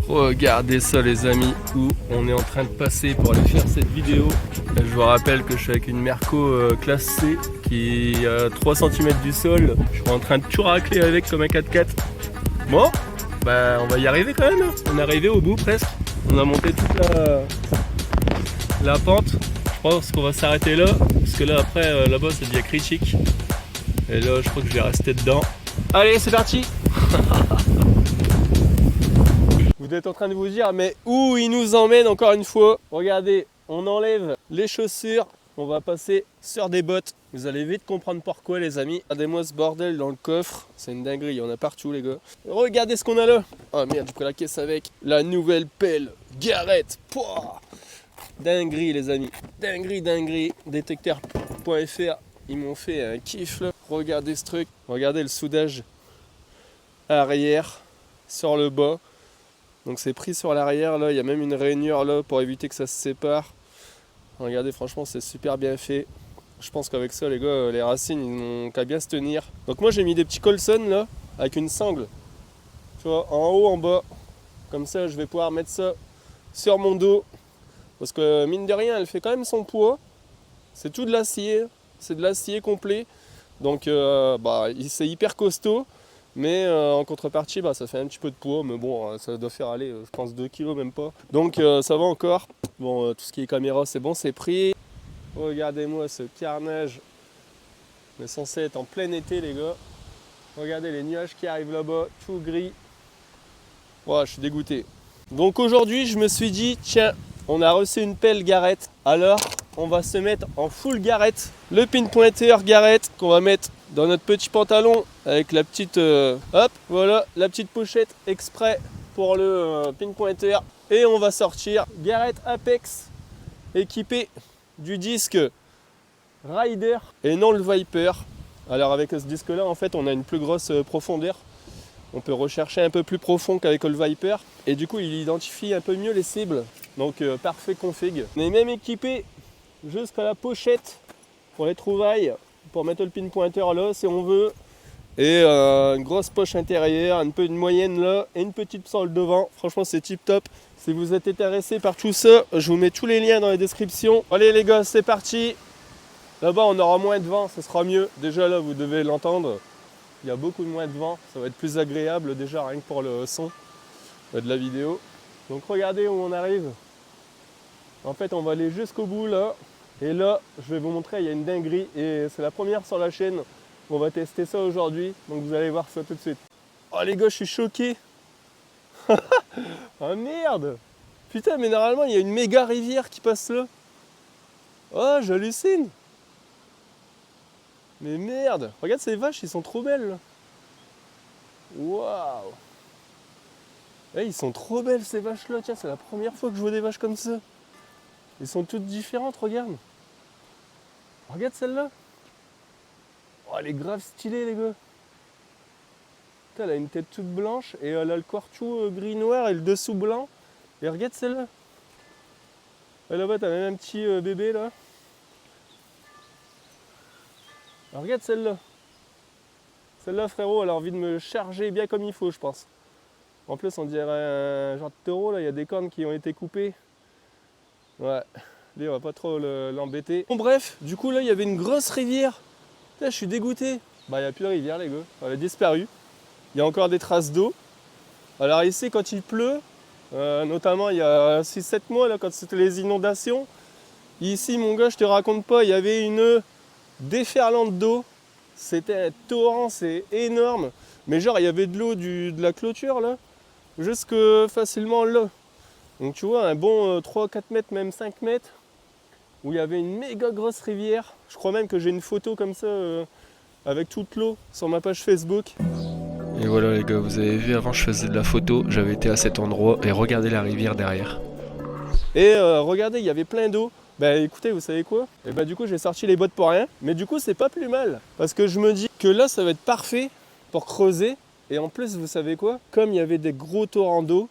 Regardez ça les amis, où on est en train de passer pour aller faire cette vidéo. Je vous rappelle que je suis avec une Merco classe C qui est à 3 cm du sol. Je suis en train de tout racler avec comme un 4x4. Bon, bah on va y arriver quand même. On est arrivé au bout presque. On a monté toute la pente. Je pense qu'on va s'arrêter là, parce que là après là-bas ça devient critique. Et là je crois que je vais rester dedans. Allez, c'est parti. Vous êtes en train de vous dire, mais où il nous emmène encore une fois? Regardez, on enlève les chaussures, on va passer sur des bottes. Vous allez vite comprendre pourquoi les amis. Regardez-moi ce bordel dans le coffre, c'est une dinguerie, il y en a partout les gars. Regardez ce qu'on a là. Oh merde, j'ai pris la caisse avec. La nouvelle pelle Garrett. Pouah, dinguerie les amis, dinguerie. Détecteur.fr, ils m'ont fait un kiff là. Regardez ce truc, regardez le soudage arrière sur le bas. Donc c'est pris sur l'arrière là, il y a même une rainure là pour éviter que ça se sépare. Regardez, franchement c'est super bien fait. Je pense qu'avec ça les gars, les racines ils n'ont qu'à bien se tenir. Donc moi j'ai mis des petits Colson là avec une sangle. Tu vois, en haut, en bas. Comme ça je vais pouvoir mettre ça sur mon dos. Parce que mine de rien elle fait quand même son poids. C'est tout de l'acier, c'est de l'acier complet. Donc c'est hyper costaud. Mais en contrepartie, ça fait un petit peu de poids, mais bon, ça doit faire aller, je pense 2 kilos même pas. Donc ça va encore. Bon, tout ce qui est caméra, c'est bon, c'est pris. Regardez-moi ce carnage. On est censé être en plein été, les gars. Regardez les nuages qui arrivent là-bas, tout gris. Ouais, je suis dégoûté. Donc aujourd'hui, je me suis dit, tiens, on a reçu une pelle Garrett. Alors, on va se mettre en full Garrett. Le pinpointer Garrett qu'on va mettre dans notre petit pantalon avec la petite hop, voilà, la petite pochette exprès pour le pinpointer. Et on va sortir Garrett Apex équipé du disque Rider et non le Viper. Alors avec ce disque là en fait on a une plus grosse profondeur. On peut rechercher un peu plus profond qu'avec le Viper. Et du coup il identifie un peu mieux les cibles. Donc parfait config. On est même équipé jusqu'à la pochette pour les trouvailles. Pour mettre le pinpointer là si on veut. Et une grosse poche intérieure, une moyenne là et une petite sole devant. Franchement c'est tip top. Si vous êtes intéressé par tout ça, je vous mets tous les liens dans la description. Allez les gars, c'est parti. Là-bas on aura moins de vent, ce sera mieux. Déjà là vous devez l'entendre. Il y a beaucoup moins de vent, ça va être plus agréable déjà rien que pour le son de la vidéo. Donc regardez où on arrive. En fait on va aller jusqu'au bout là. Et là, je vais vous montrer, il y a une dinguerie et c'est la première sur la chaîne. On va tester ça aujourd'hui, donc vous allez voir ça tout de suite. Oh les gars, je suis choqué. Oh merde. Putain, mais normalement, il y a une méga rivière qui passe là. Oh, j'hallucine. Mais merde. Regarde ces vaches, ils sont trop belles là. Waouh. Eh, ils sont trop belles ces vaches là. Tiens, c'est la première fois que je vois des vaches comme ça. Elles sont toutes différentes, regarde. Regarde celle-là. Oh, elle est grave stylée, les gars. Putain, elle a une tête toute blanche et elle a le corps tout gris-noir et le dessous blanc. Et regarde celle-là. Et là-bas, t'as même un petit bébé, là. Alors, regarde celle-là. Celle-là, frérot, elle a envie de me charger bien comme il faut, je pense. En plus, on dirait un genre de taureau, là. Il y a des cornes qui ont été coupées. Ouais. Lui, on va pas trop l'embêter. Bon, bref, du coup, là, il y avait une grosse rivière. Là, je suis dégoûté. Bah, il n'y a plus de rivière, les gars. Elle a disparu. Il y a encore des traces d'eau. Alors, ici, quand il pleut, notamment il y a 6-7 mois, là, quand c'était les inondations, ici, mon gars, je te raconte pas, il y avait une déferlante d'eau. C'était un torrent, c'est énorme. Mais genre, il y avait de l'eau de la clôture, là, jusque facilement là. Donc, tu vois, un bon 3-4 mètres, même 5 mètres. Où il y avait une méga grosse rivière. Je crois même que j'ai une photo comme ça avec toute l'eau sur ma page Facebook. Et voilà les gars, vous avez vu avant je faisais de la photo, j'avais été à cet endroit et regardez la rivière derrière. Et regardez, il y avait plein d'eau. Bah écoutez, vous savez quoi? Et bah du coup j'ai sorti les bottes pour rien. Mais du coup c'est pas plus mal. Parce que je me dis que là ça va être parfait pour creuser. Et en plus vous savez quoi? Comme il y avait des gros torrents d'eau,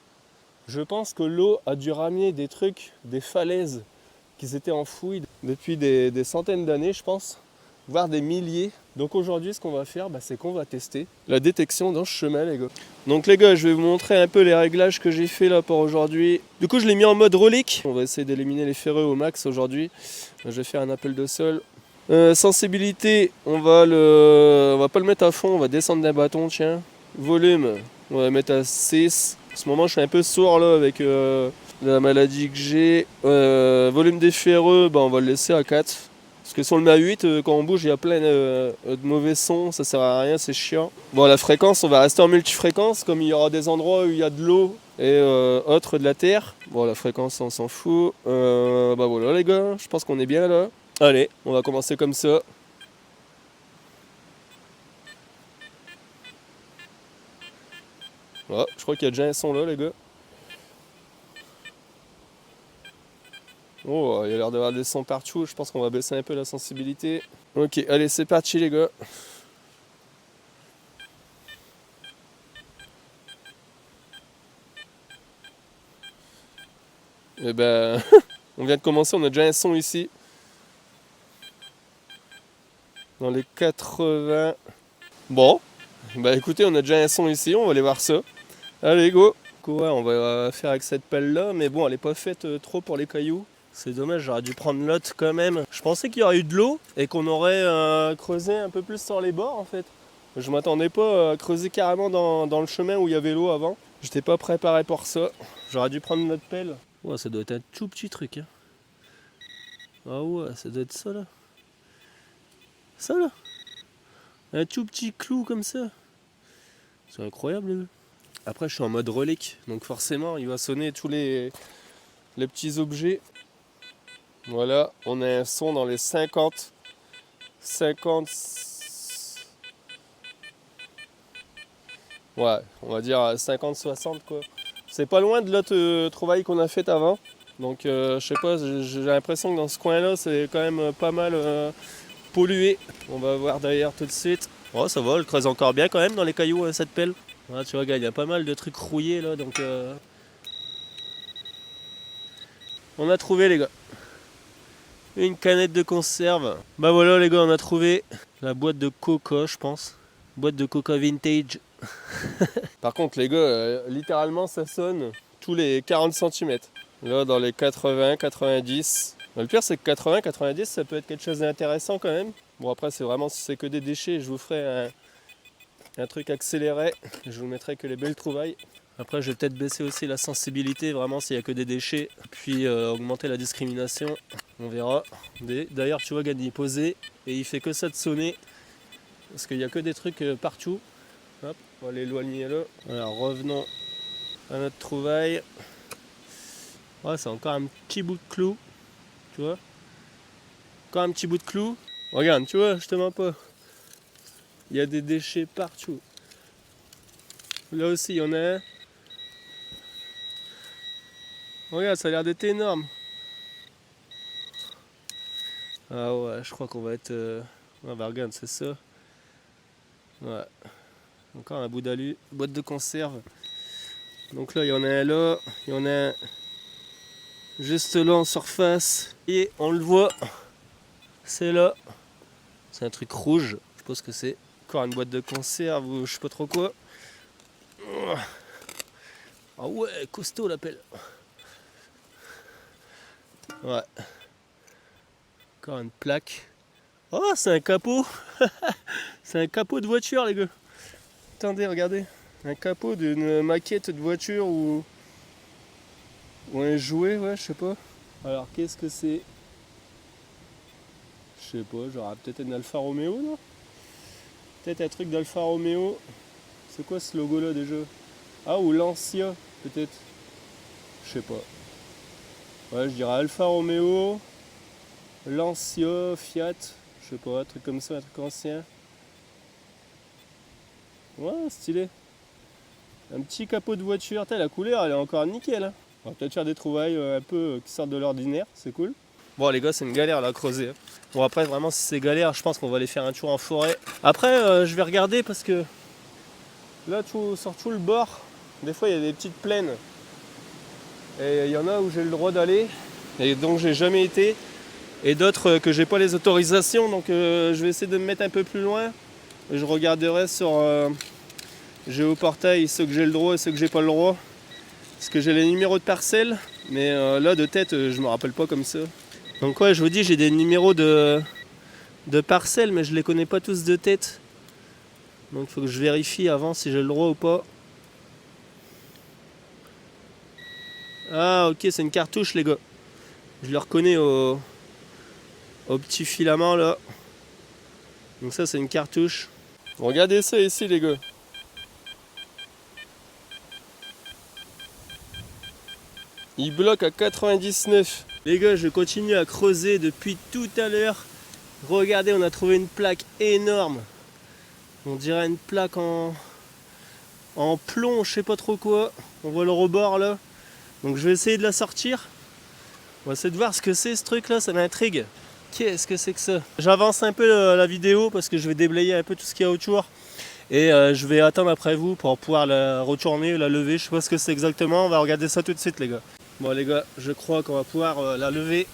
je pense que l'eau a dû ramener des trucs, des falaises qui s'étaient enfouies depuis des centaines d'années, je pense. voire des milliers. Donc aujourd'hui, ce qu'on va faire, c'est qu'on va tester la détection dans ce chemin, les gars. Donc les gars, je vais vous montrer un peu les réglages que j'ai fait là pour aujourd'hui. Du coup, je l'ai mis en mode relique. On va essayer d'éliminer les ferreux au max aujourd'hui. Je vais faire un appel de sol. Sensibilité, on va pas le mettre à fond, on va descendre d'un bâton, tiens. Volume, on va le mettre à 6. En ce moment, je suis un peu sourd là avec la maladie que j'ai. Volume des ferreux, on va le laisser à 4. Parce que si on le met à 8, quand on bouge, il y a plein de mauvais sons, ça sert à rien, c'est chiant. Bon, la fréquence, on va rester en multifréquence, comme il y aura des endroits où il y a de l'eau et autre de la terre. Bon, la fréquence, on s'en fout. Voilà les gars, je pense qu'on est bien là. Allez, on va commencer comme ça. Voilà, je crois qu'il y a déjà un son là, les gars. Oh, il y a l'air d'avoir des sons partout. Je pense qu'on va baisser un peu la sensibilité. Ok, allez, c'est parti, les gars. Et on vient de commencer, on a déjà un son ici. Dans les 80. Bon, écoutez, on a déjà un son ici, on va aller voir ça. Allez, go. Ouais, on va faire avec cette pelle là, mais bon, elle est pas faite trop pour les cailloux. C'est dommage, j'aurais dû prendre l'autre quand même. Je pensais qu'il y aurait eu de l'eau et qu'on aurait creusé un peu plus sur les bords en fait. Je m'attendais pas à creuser carrément dans le chemin où il y avait l'eau avant. J'étais pas préparé pour ça. J'aurais dû prendre notre pelle. Ouais, ça doit être un tout petit truc. Hein. Ah ouais, ça doit être ça là. Ça là. Un tout petit clou comme ça. C'est incroyable. Après, je suis en mode relique, donc forcément, il va sonner tous les petits objets. Voilà, on a un son dans les 50. Ouais, on va dire 50-60 quoi. C'est pas loin de l'autre trouvaille qu'on a faite avant. Donc je sais pas, j'ai l'impression que dans ce coin là c'est quand même pas mal pollué. On va voir d'ailleurs tout de suite. Oh ça va, elle creuse encore bien quand même dans les cailloux cette pelle. Ouais, tu vois gars, il y a pas mal de trucs rouillés là donc on a trouvé les gars. Une canette de conserve. Voilà les gars, on a trouvé la boîte de coca je pense. Boîte de coca vintage. Par contre les gars, littéralement ça sonne tous les 40 cm. Là dans les 80-90. Le pire c'est que 80-90 ça peut être quelque chose d'intéressant quand même. Bon après c'est vraiment si c'est que des déchets, je vous ferai un truc accéléré. Je vous mettrai que les belles trouvailles. Après je vais peut-être baisser aussi la sensibilité vraiment s'il n'y a que des déchets. Puis augmenter la discrimination. On verra. D'ailleurs tu vois Gany est posé et il fait que ça de sonner. Parce qu'il n'y a que des trucs partout. Hop, on va l'éloigner là. Alors revenons à notre trouvaille. Ouais, c'est encore un petit bout de clou. Tu vois? Encore un petit bout de clou. Regarde, tu vois, je te mens pas. Il y a des déchets partout. Là aussi, il y en a un. Regarde, ça a l'air d'être énorme. Ah ouais, je crois qu'on va être... Ah bah regarde, c'est ça. Ouais. Encore un bout d'alu. Boîte de conserve. Donc là, il y en a un là. Il y en a un juste là en surface. Et on le voit. C'est là. C'est un truc rouge. Je pense que c'est encore une boîte de conserve ou je sais pas trop quoi. Ah ouais, costaud la pelle. Ouais. Encore une plaque. Oh, c'est un capot. C'est un capot de voiture, les gars. Attendez, regardez. Un capot d'une maquette de voiture ou un jouet, ouais, je sais pas. Alors, qu'est-ce que c'est? Je sais pas, genre peut-être un Alfa Romeo, non? Peut-être un truc d'Alfa Romeo. C'est quoi ce logo-là déjà? Ah, ou Lancia, peut-être. Je sais pas. Ouais, je dirais Alfa Romeo, Lancia, Fiat. Je sais pas, un truc comme ça, un truc ancien. Ouais, stylé. Un petit capot de voiture. La couleur, elle est encore nickel. Hein. On va peut-être faire des trouvailles un peu qui sortent de l'ordinaire. C'est cool. Bon, les gars, c'est une galère là à creuser. Bon, après, vraiment, si c'est galère, je pense qu'on va aller faire un tour en forêt. Après, je vais regarder parce que là, sur tout le bord, des fois, il y a des petites plaines. Et il y en a où j'ai le droit d'aller et donc j'ai jamais été. et d'autres que j'ai pas les autorisations, donc je vais essayer de me mettre un peu plus loin. Je regarderai sur Géoportail ceux que j'ai le droit et ceux que j'ai pas le droit. Parce que j'ai les numéros de parcelles, mais là de tête je me rappelle pas comme ça. Donc ouais, je vous dis, j'ai des numéros de parcelles, mais je les connais pas tous de tête. Donc il faut que je vérifie avant si j'ai le droit ou pas. Ah ok, c'est une cartouche les gars. Je le reconnais au petit filament là. Donc ça c'est une cartouche. Regardez ça ici les gars. Il bloque à 99. Les gars, je continue à creuser depuis tout à l'heure. Regardez, on a trouvé une plaque énorme. On dirait une plaque en plomb, je sais pas trop quoi. On voit le rebord là. Donc je vais essayer de la sortir. On va essayer de voir ce que c'est ce truc là, ça m'intrigue. Qu'est-ce que c'est que ça? J'avance un peu la vidéo parce que je vais déblayer un peu tout ce qu'il y a autour. Et je vais attendre après vous pour pouvoir la retourner, la lever. Je sais pas ce que c'est exactement, on va regarder ça tout de suite les gars. Bon les gars, je crois qu'on va pouvoir la lever.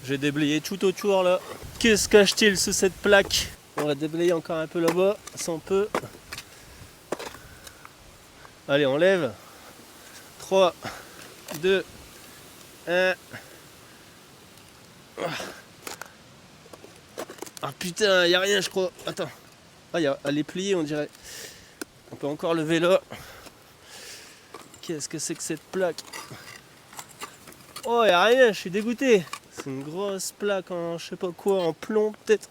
J'ai déblayé tout autour là. Qu'est-ce cache-t-il sous cette plaque? On va déblayer encore un peu là-bas, si on peut. Allez, on lève. 3, 2, 1. Ah putain, y a rien je crois. Attends. Ah, elle est pliée on dirait. On peut encore lever là. Qu'est-ce que c'est que cette plaque? Oh, y a rien, je suis dégoûté. C'est une grosse plaque en je sais pas quoi, en plomb peut-être.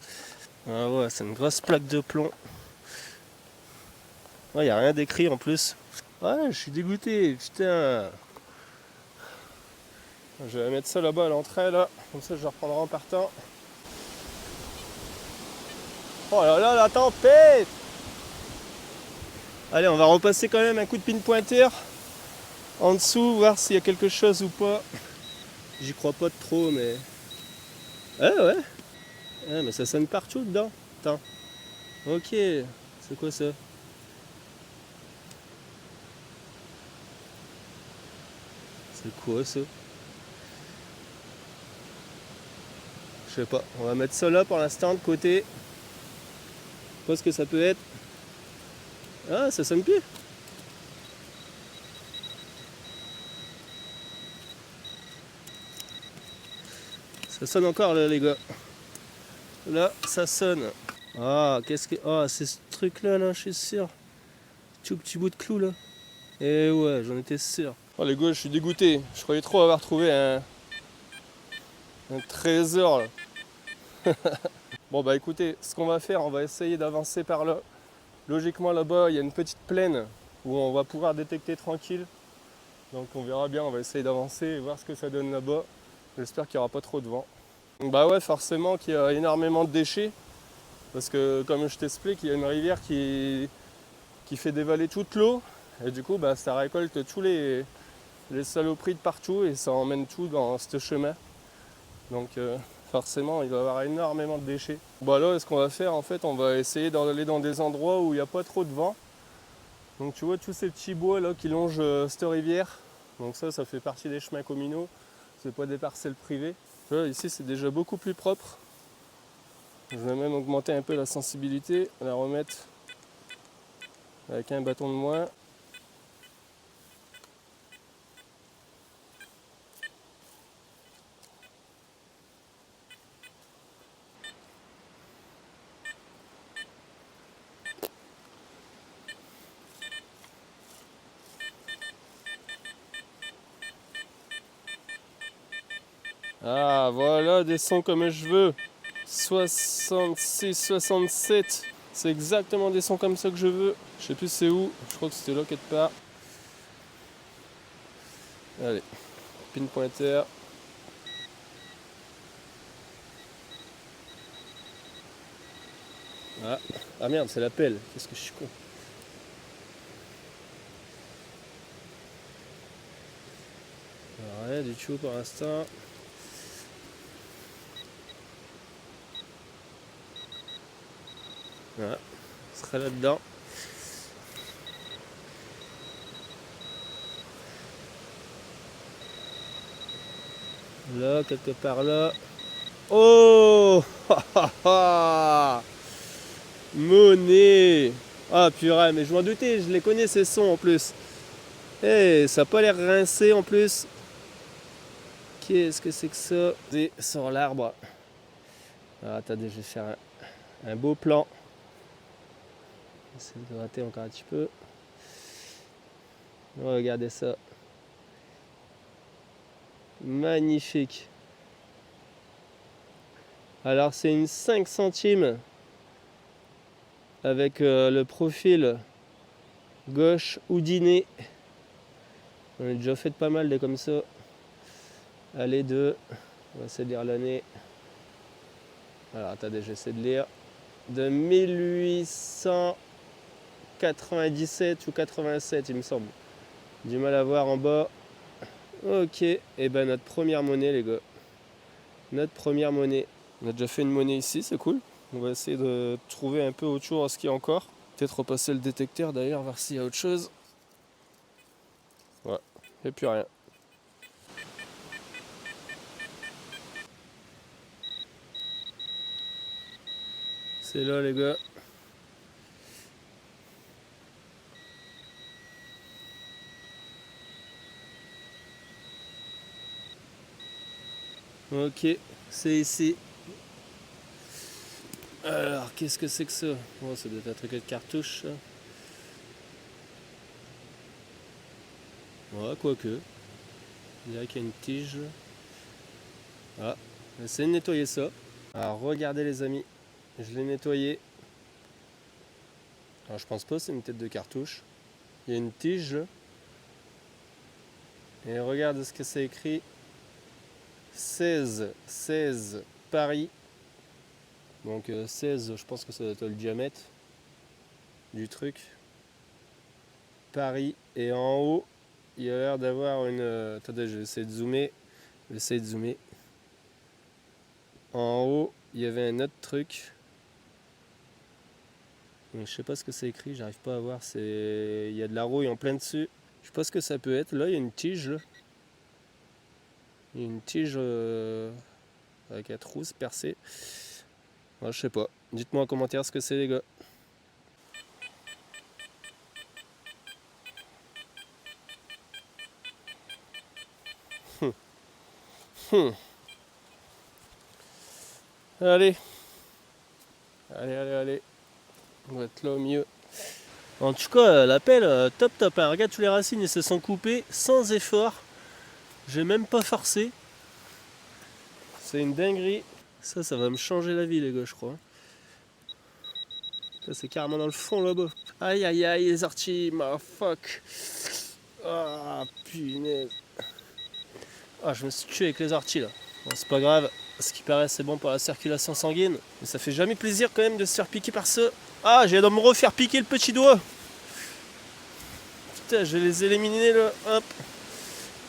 Ah ouais, c'est une grosse plaque de plomb. Ouais, y a rien d'écrit en plus. Ouais, je suis dégoûté, putain. Je vais mettre ça là-bas à l'entrée là, comme ça je le reprendrai en partant. Oh là là, la tempête! Allez, on va repasser quand même un coup de pin pointeur en dessous, voir s'il y a quelque chose ou pas. J'y crois pas trop, mais... Ah ouais. Ah, mais ça sonne partout dedans. Attends. Ok. C'est quoi ça? C'est quoi ça? Je sais pas. On va mettre ça là pour l'instant de côté. Je sais pas ce que ça peut être. Ah, ça sonne plus. Ça sonne encore là, les gars. Là, ça sonne. Ah, qu'est-ce que... Ah, c'est ce truc là, je suis sûr. Tout petit bout de clou là. Et ouais, j'en étais sûr. Oh les gars, je suis dégoûté. Je croyais trop avoir trouvé un trésor là. Bon bah écoutez, ce qu'on va faire, on va essayer d'avancer par là. Logiquement là-bas, il y a une petite plaine où on va pouvoir détecter tranquille. Donc on verra bien, on va essayer d'avancer et voir ce que ça donne là-bas. J'espère qu'il n'y aura pas trop de vent. Donc bah ouais, forcément qu'il y a énormément de déchets. Parce que comme je t'explique, il y a une rivière qui fait dévaler toute l'eau. Et du coup, bah, ça récolte tous les saloperies de partout et ça emmène tout dans ce chemin. Donc forcément, il va y avoir énormément de déchets. Bon là, ce qu'on va faire, en fait, on va essayer d'aller dans des endroits où il n'y a pas trop de vent. Donc tu vois tous ces petits bois là qui longent cette rivière. Donc ça fait partie des chemins communaux. C'est pas des parcelles privées. Là, ici, c'est déjà beaucoup plus propre. Je vais même augmenter un peu la sensibilité, la remettre avec un bâton de moins. Ah voilà des sons comme je veux. 66, 67. C'est exactement des sons comme ça que je veux. Je sais plus c'est où. Je crois que c'était là quelque part. Allez, pin pointeur. Ah merde, c'est la pelle. Qu'est-ce que je suis con. Alors, rien du tout pour l'instant. Voilà, on sera là-dedans. Là, quelque part là. Oh Monnaie. Ah purée, mais je m'en doutais, je les connais ces sons en plus. Eh, ça a pas l'air rincé en plus. Qu'est-ce que c'est que ça? Et sur l'arbre. Ah, attendez, je vais faire un beau plan. Essayer de gratter encore un petit peu. Regardez ça. Magnifique. Alors c'est une 5 centimes avec le profil gauche houdiné. On a déjà fait pas mal des comme ça. Allez, deux. On va essayer de lire l'année. Alors attendez, j'essaie de lire. De 1897 ou 87 il me semble. Du mal à voir en bas. Ok, et ben notre première monnaie les gars. Notre première monnaie. On a déjà fait une monnaie ici, c'est cool. On va essayer de trouver un peu autour à ce qu'il y a encore. Peut-être repasser le détecteur d'ailleurs, voir s'il y a autre chose. Ouais, il n'y a plus rien. C'est là les gars. Ok, c'est ici. Alors, qu'est-ce que c'est que ça? Oh, ça doit être un truc de cartouche. Ça. Ouais, quoique. On dirait qu'il y a une tige. Ah, on va essayer de nettoyer ça. Alors, regardez les amis. Je l'ai nettoyé. Alors, je pense pas, c'est une tête de cartouche. Il y a une tige. Et regarde ce que c'est écrit. 16 Paris. Donc 16, je pense que ça doit être le diamètre du truc. Paris. Et en haut, il y a l'air d'avoir une... attendez, je vais essayer de zoomer. En haut, il y avait un autre truc. Donc, je sais pas ce que c'est écrit, j'arrive pas à voir. Il y a de la rouille en plein dessus. Je sais pas ce que ça peut être. Là, il y a une tige. Là. Il y a une tige avec la trousse percée. Ouais, je sais pas. Dites-moi en commentaire ce que c'est les gars. Allez. Allez. On va être là au mieux. En tout cas, la pelle, top. Hein. Regarde, tous les racines, ils se sont coupés sans effort. J'ai même pas forcé. C'est une dinguerie. Ça va me changer la vie, les gars, je crois. Ça, c'est carrément dans le fond là-bas. Aïe, les orties, ma fuck. Ah, punaise. Ah, je me suis tué avec les orties là. Bon, c'est pas grave. Ce qui paraît, c'est bon pour la circulation sanguine. Mais ça fait jamais plaisir quand même de se faire piquer par ça. Ah, j'ai de me refaire piquer le petit doigt. Putain, je vais les éliminer là. Hop.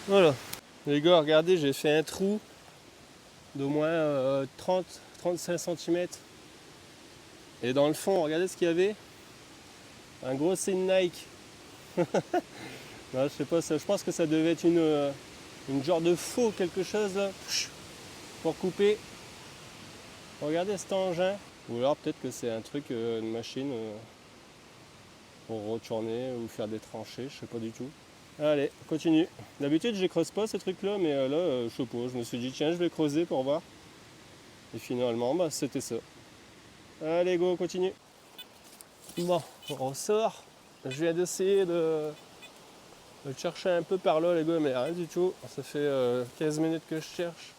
Voilà. Les gars, regardez, j'ai fait un trou d'au moins 30-35 cm. Et dans le fond, regardez ce qu'il y avait. Un gros signe Nike. Non, je sais pas, je pense que ça devait être une genre de faux quelque chose là, pour couper. Regardez cet engin. Ou alors peut-être que c'est un truc, une machine pour retourner ou faire des tranchées, je sais pas du tout. Allez, continue. D'habitude je les creuse pas ces trucs là, mais là je sais pas, je me suis dit tiens je vais creuser pour voir. Et finalement bah c'était ça. Allez go, continue. Bon, on ressort. Je viens d'essayer de chercher un peu par là les gars, mais rien du tout. Ça fait 15 minutes que je cherche.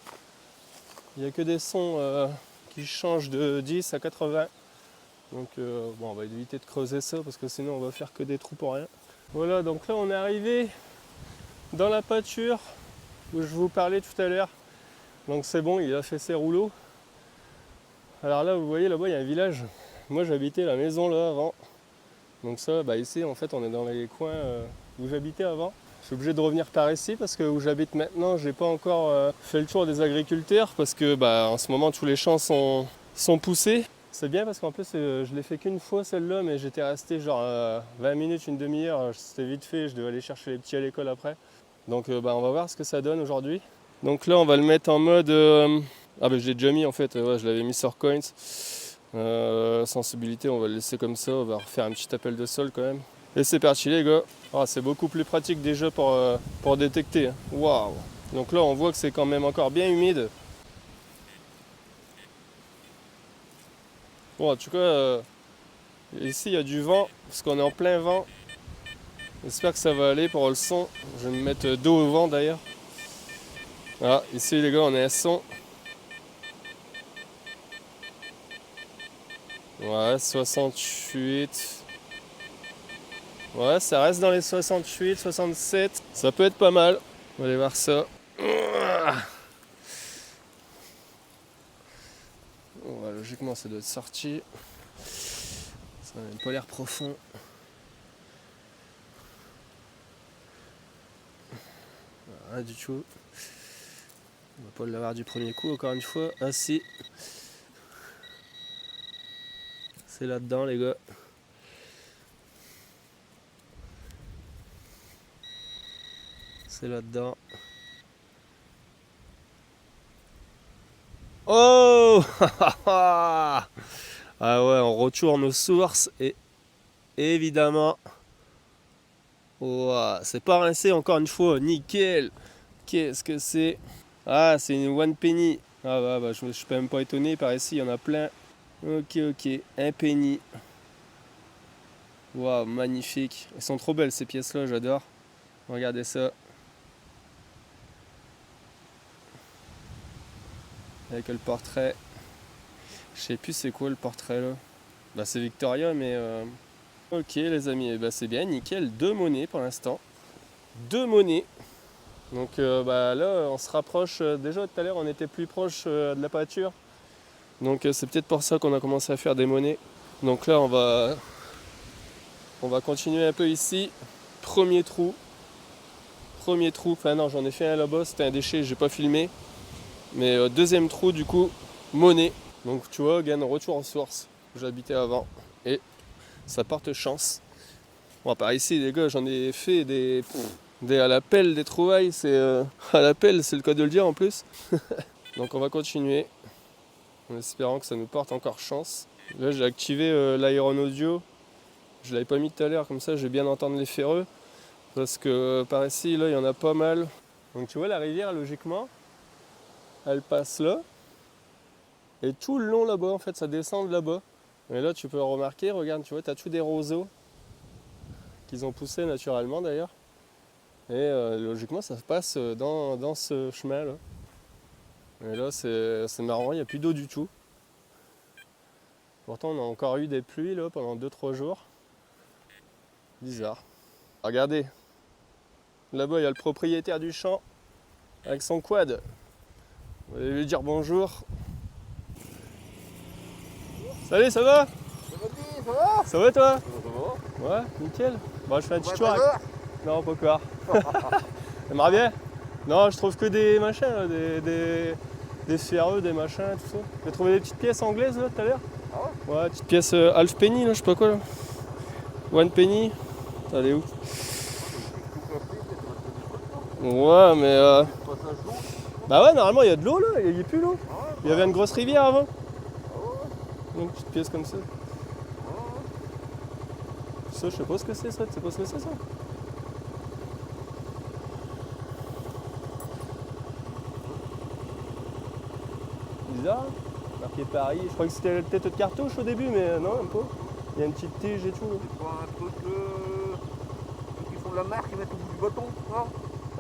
Il n'y a que des sons qui changent de 10 à 80. Donc bon, on va éviter de creuser ça parce que sinon on va faire que des trous pour rien. Voilà, donc là on est arrivé dans la pâture où je vous parlais tout à l'heure. Donc c'est bon, il a fait ses rouleaux. Alors là vous voyez là-bas il y a un village. Moi j'habitais la maison là avant. Donc ça, bah ici en fait on est dans les coins où j'habitais avant. Je suis obligé de revenir par ici parce que où j'habite maintenant, j'ai pas encore fait le tour des agriculteurs parce que bah en ce moment tous les champs sont poussés. C'est bien parce qu'en plus je l'ai fait qu'une fois celle-là, mais j'étais resté genre 20 minutes, une demi-heure, c'était vite fait, je devais aller chercher les petits à l'école après. Donc bah, on va voir ce que ça donne aujourd'hui. Donc là on va le mettre en mode Ah bah je l'ai déjà mis en fait, ouais, je l'avais mis sur Coins. Sensibilité, on va le laisser comme ça, on va refaire un petit appel de sol quand même. Et c'est parti les gars. Ah, c'est beaucoup plus pratique déjà pour détecter. Hein. Waouh. Donc là on voit que c'est quand même encore bien humide. Bon en tout cas, ici il y a du vent, parce qu'on est en plein vent. J'espère que ça va aller pour le son. Je vais me mettre dos au vent d'ailleurs. Ah, ici les gars on est à son. Ouais, 68. Ouais, ça reste dans les 68, 67. Ça peut être pas mal. On va aller voir ça. Ouais, logiquement, ça doit être sorti. Ça n'a même pas l'air profond. Rien du tout. On va pas l'avoir du premier coup, encore une fois. Ah si. C'est là-dedans, les gars. C'est là-dedans. Oh ah ouais, on retourne aux sources et évidemment, ouah, c'est pas rincé encore une fois, nickel. Qu'est-ce que c'est? Ah, c'est une one penny. Ah bah, je suis même pas étonné, par ici il y en a plein. Ok, un penny. Waouh, magnifique. Elles sont trop belles ces pièces-là, j'adore. Regardez ça. Avec le portrait. Je sais plus c'est quoi le portrait là. Bah c'est Victoria mais ok les amis, bah, c'est bien, nickel. 2 monnaies pour l'instant. 2 monnaies. Donc bah, là on se rapproche. Déjà tout à l'heure on était plus proche de la pâture. Donc c'est peut-être pour ça qu'on a commencé à faire des monnaies. Donc là on va continuer un peu ici. Premier trou. Enfin non j'en ai fait un là-bas, c'était un déchet, j'ai pas filmé. Mais deuxième trou du coup, monnaie. Donc tu vois, gain retour en source où j'habitais avant. Et ça porte chance. Bon par ici les gars j'en ai fait des à la pelle des trouvailles, c'est à la pelle, c'est le cas de le dire en plus. Donc on va continuer en espérant que ça nous porte encore chance. Là j'ai activé l'Iron Audio. Je l'avais pas mis tout à l'heure, comme ça je vais bien entendre les ferreux. Parce que par ici là il y en a pas mal. Donc tu vois la rivière logiquement, elle passe là. Et tout le long là-bas en fait ça descend de là-bas. Et là tu peux remarquer, regarde, tu vois, tu as tous des roseaux qu'ils ont poussés naturellement d'ailleurs. Et logiquement ça passe dans ce chemin là. Et là c'est marrant, il n'y a plus d'eau du tout. Pourtant on a encore eu des pluies là pendant 2-3 jours. Bizarre. Regardez, là-bas il y a le propriétaire du champ avec son quad. On va lui dire bonjour. Salut, ça va? Ça va? Ça va toi? Ça va? Ouais, nickel. Bon je fais un petit Ouais, tour pas avec... d'heure? Non, pas encore. T'aimerais bien? Non, je trouve que des machins, là, des ferreux, des machins, tout ça. J'ai trouvé des petites pièces anglaises là tout à l'heure. Ah ouais? Ouais, petites pièces half penny, là, je sais pas quoi là. One penny. Elle est où? Ouais, mais bah ouais, normalement il y a de l'eau là, il y a plus l'eau. Il y avait une grosse rivière avant. Donc, petite pièce comme ça. Ça, je sais pas ce que c'est ça, tu sais pas ce que c'est ça? Bizarre. Marqué Paris. Je crois que c'était peut-être de cartouche au début, mais non, même pas. Il y a une petite tige et tout. C'est pas un truc ceux qui font de la mer qui mettent au bout du bâton, non?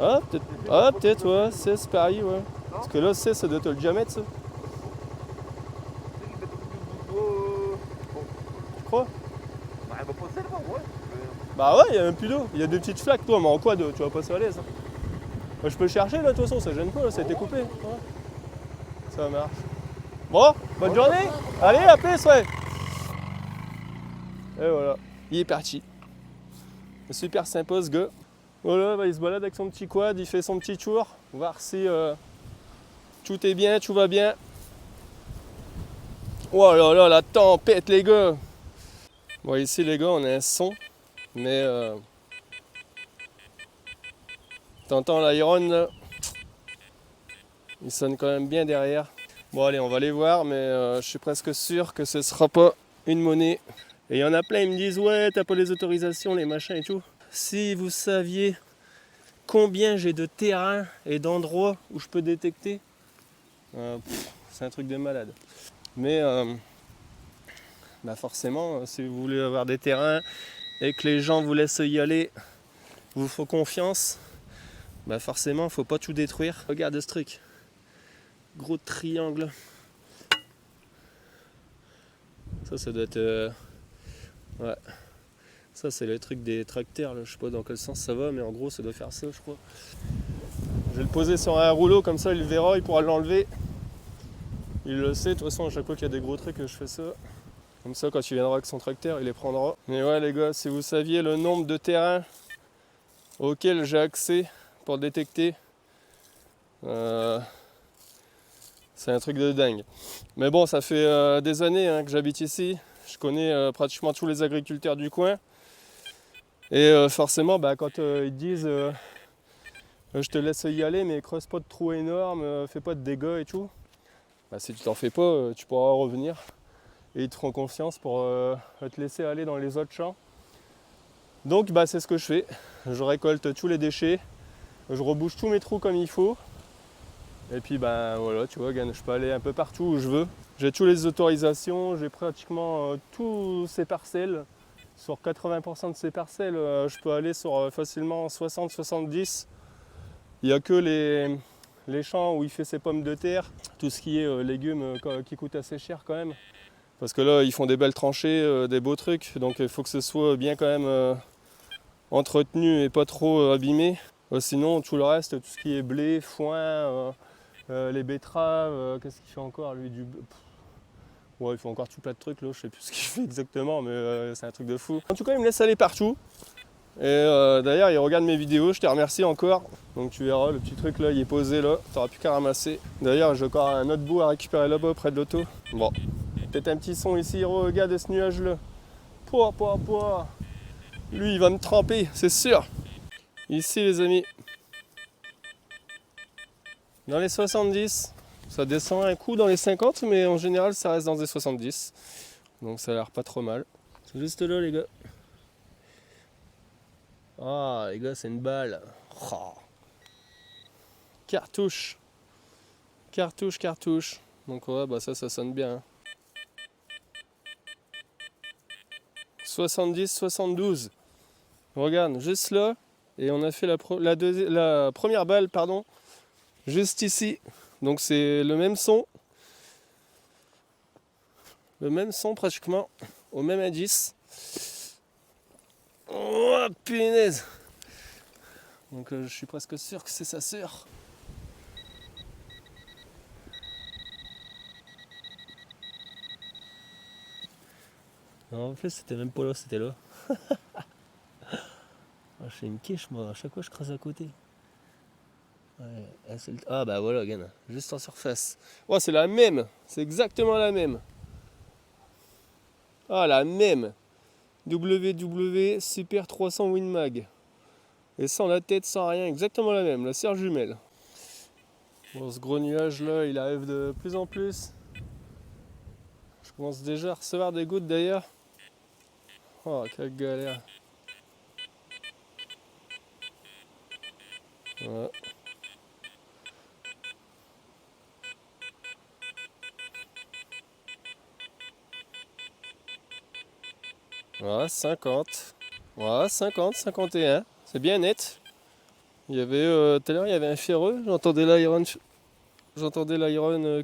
Ah, peut-être, ouais, c'est Paris, ouais. Parce que là, ça doit être le diamètre, ça. Ceux qui mettent au bout du bon. Tu crois? Bah, elle va passer là-bas, ouais. Bah ouais, il y a même plus d'eau. Il y a des petites flaques, toi, mais en quoi tu vas pas se aller, ça? Bah, je peux le chercher, là, de toute façon, ça gêne pas, là, ça a été coupé. Ouais. Ça marche. Bon, bonne journée. Allez, à plus, ouais. Et voilà, il est parti. Super sympa, ce gars. Voilà, bah, il se balade avec son petit quad, il fait son petit tour, voir si tout est bien, tout va bien. Oh là là, la tempête, les gars. Bon, ici, les gars, on a un son, mais t'entends l'Iron là, il sonne quand même bien derrière. Bon allez, on va les voir, mais je suis presque sûr que ce sera pas une monnaie. Et il y en a plein, ils me disent ouais, t'as pas les autorisations, les machins et tout. Si vous saviez combien j'ai de terrains et d'endroits où je peux détecter, c'est un truc de malade. Mais bah forcément, si vous voulez avoir des terrains et que les gens vous laissent y aller, vous font confiance, bah forcément, faut pas tout détruire. Regarde ce truc, gros triangle. Ça doit être... ouais. Ça, c'est le truc des tracteurs, là. Je sais pas dans quel sens ça va, mais en gros, ça doit faire ça, je crois. Je vais le poser sur un rouleau, comme ça, il le verra, il pourra l'enlever. Il le sait, de toute façon, à chaque fois qu'il y a des gros trucs, je fais ça. Comme ça, quand il viendra avec son tracteur, il les prendra. Mais ouais, les gars, si vous saviez le nombre de terrains auxquels j'ai accès pour détecter, c'est un truc de dingue. Mais bon, ça fait des années que j'habite ici. Je connais pratiquement tous les agriculteurs du coin. Et forcément, bah, quand ils te disent je te laisse y aller, mais creuse pas de trous énormes, fais pas de dégâts et tout, bah, si tu t'en fais pas, tu pourras revenir. Et ils te feront confiance pour te laisser aller dans les autres champs. Donc bah, c'est ce que je fais. Je récolte tous les déchets, je rebouche tous mes trous comme il faut. Et puis ben voilà, tu vois, je peux aller un peu partout où je veux. J'ai toutes les autorisations, j'ai pratiquement tous ces parcelles. Sur 80% de ces parcelles, je peux aller sur facilement 60-70. Il n'y a que les champs où il fait ses pommes de terre, tout ce qui est légumes qui coûtent assez cher quand même. Parce que là, ils font des belles tranchées, des beaux trucs, donc il faut que ce soit bien quand même entretenu et pas trop abîmé. Sinon, tout le reste, tout ce qui est blé, foin, les betteraves, qu'est-ce qu'il fait encore lui ouais, il fait encore tout plein de trucs là, je sais plus ce qu'il fait exactement, mais c'est un truc de fou. En tout cas, il me laisse aller partout. Et d'ailleurs, il regarde mes vidéos, je te remercie encore. Donc tu verras, le petit truc là, il est posé là, t'auras plus qu'à ramasser. D'ailleurs, j'ai encore un autre bout à récupérer là-bas près de l'auto. Bon, peut-être un petit son ici, regarde ce nuage là. Pouah. Lui, il va me tremper, c'est sûr. Ici, les amis, dans les 70, ça descend un coup dans les 50, mais en général, ça reste dans les 70. Donc ça a l'air pas trop mal. C'est juste là, les gars. Ah, les gars, c'est une balle. Oh. Cartouche. Donc ouais, bah ça sonne bien. 70-72. Regarde, juste là. Et on a fait la première balle, pardon, juste ici. Donc c'est le même son. Le même son pratiquement. Au même indice. Oh punaise. Donc je suis presque sûr que c'est sa sœur. Non, en fait c'était même pas là, c'était là. Je fais une quiche moi, à chaque fois je creuse à côté. Ouais, ah bah voilà, regarde, juste en surface. Oh, c'est la même, c'est exactement la même. Ah, la même. WW Super 300 Winmag. Et sans la tête, sans rien, exactement la même, la sœur jumelle. Bon, ce gros nuage là, il arrive de plus en plus. Je commence déjà à recevoir des gouttes d'ailleurs. Oh, quelle galère. Ouais. Voilà, 50. Voilà, 50, 51. C'est bien net. Il y avait, tout à l'heure, il y avait un ferreux. J'entendais l'iron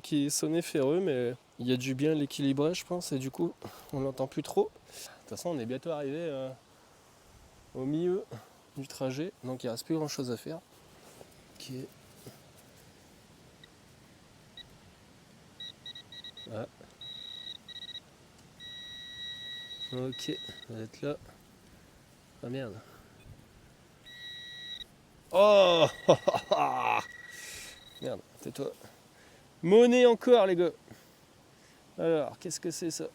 qui sonnait ferreux, mais il y a du bien l'équilibrage, je pense, et du coup, on l'entend plus trop. De toute façon, on est bientôt arrivé au milieu du trajet, donc il ne reste plus grand chose à faire. Ok. Ah. Ok, on va être là. Ah merde. Oh merde, tais-toi. Monnaie encore, les gars. Alors, qu'est-ce que c'est ça?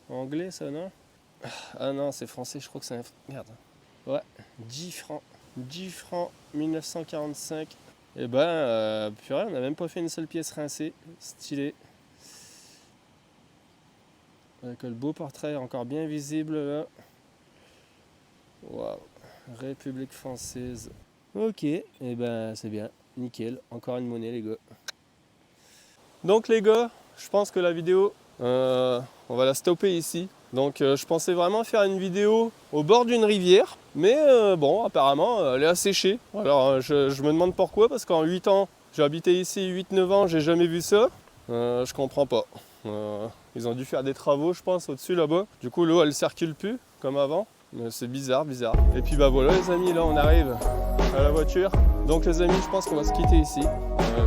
Anglais, ça, non? Ah non, c'est français, je crois que c'est un... Merde. Ouais, 10 francs. 10 francs 1945. Et ben, purée, on n'a même pas fait une seule pièce rincée. Stylé. avec le beau portrait encore bien visible là. Waouh, République française. Ok, et ben c'est bien, nickel, encore une monnaie les gars. Donc les gars, je pense que la vidéo, on va la stopper ici. Donc je pensais vraiment faire une vidéo au bord d'une rivière, mais bon, apparemment elle est asséchée. Alors je me demande pourquoi, parce qu'en 8 ans, j'ai habité ici 8-9 ans, j'ai jamais vu ça. Je comprends pas. Ils ont dû faire des travaux, je pense, au-dessus là-bas. Du coup, l'eau elle circule plus comme avant. C'est bizarre. Et puis bah voilà les amis, là on arrive à la voiture. Donc les amis, je pense qu'on va se quitter ici.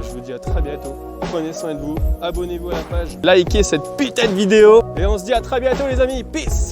Je vous dis à très bientôt. Prenez soin de vous, abonnez-vous à la page, likez cette putain de vidéo. Et on se dit à très bientôt les amis. Peace!